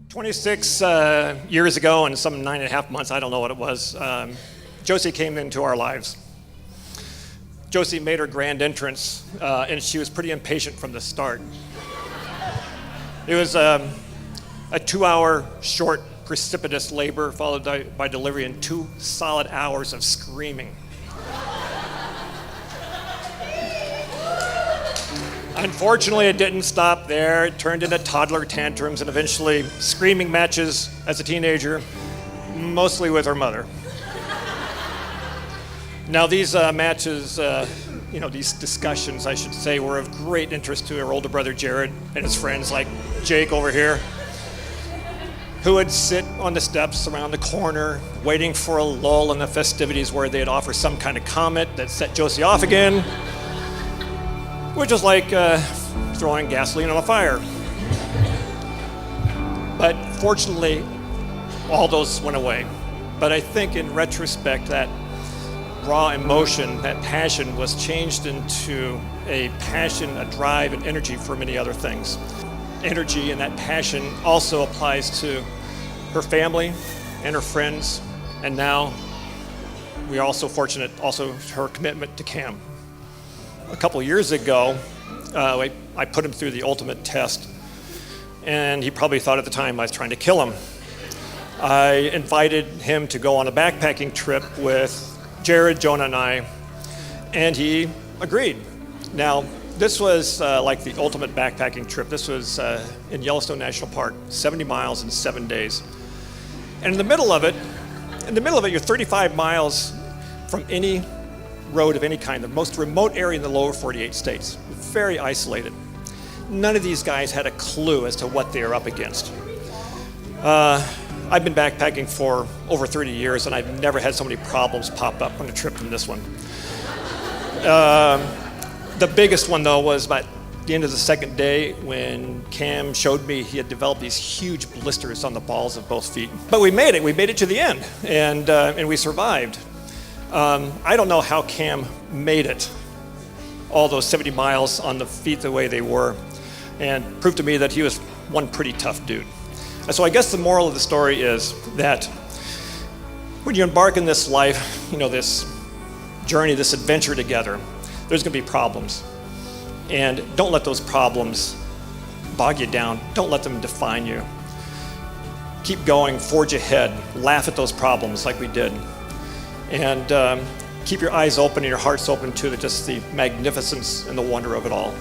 26 years ago and some 9.5 months, I don't know what it was, Josie came into our lives. Josie made her grand entrance, and she was pretty impatient from the start. It was a 2-hour short, precipitous labor followed by delivery and 2 solid hours of screaming. Unfortunately, it didn't stop there. It turned into toddler tantrums and eventually screaming matches as a teenager, mostly with her mother. Now, these matches, these discussions, I should say, were of great interest to her older brother Jared and his friends like Jake over here, who would sit on the steps around the corner waiting for a lull in the festivities where they'd offer some kind of comment that set Josie off again, which was like throwing gasoline on a fire. But fortunately, all those went away. But I think in retrospect, that raw emotion, that passion was changed into a passion, a drive, and energy for many other things. Energy and that passion also applies to her family and her friends, and now we are also fortunate, her commitment to Cam. A couple years ago, I put him through the ultimate test, and he probably thought at the time I was trying to kill him. I invited him to go on a backpacking trip with Jared, Jonah, and I, and he agreed. Now, this was like the ultimate backpacking trip. This was in Yellowstone National Park, 70 miles in 7 days. And in the middle of it, you're 35 miles from any road of any kind, the most remote area in the lower 48 states, very isolated. None of these guys had a clue as to what they were up against. I've been backpacking for over 30 years, and I've never had so many problems pop up on a trip than this one. The biggest one, though, was about the end of the second day when Cam showed me he had developed these huge blisters on the balls of both feet. But we made it to the end, and we survived. I don't know how Cam made it all those 70 miles on the feet the way they were, and proved to me that he was one pretty tough dude. So I guess the moral of the story is that when you embark in this life, this journey, this adventure together, there's going to be problems. And don't let those problems bog you down. Don't let them define you. Keep going, forge ahead, laugh at those problems like we did. And keep your eyes open and your hearts open to just the magnificence and the wonder of it all.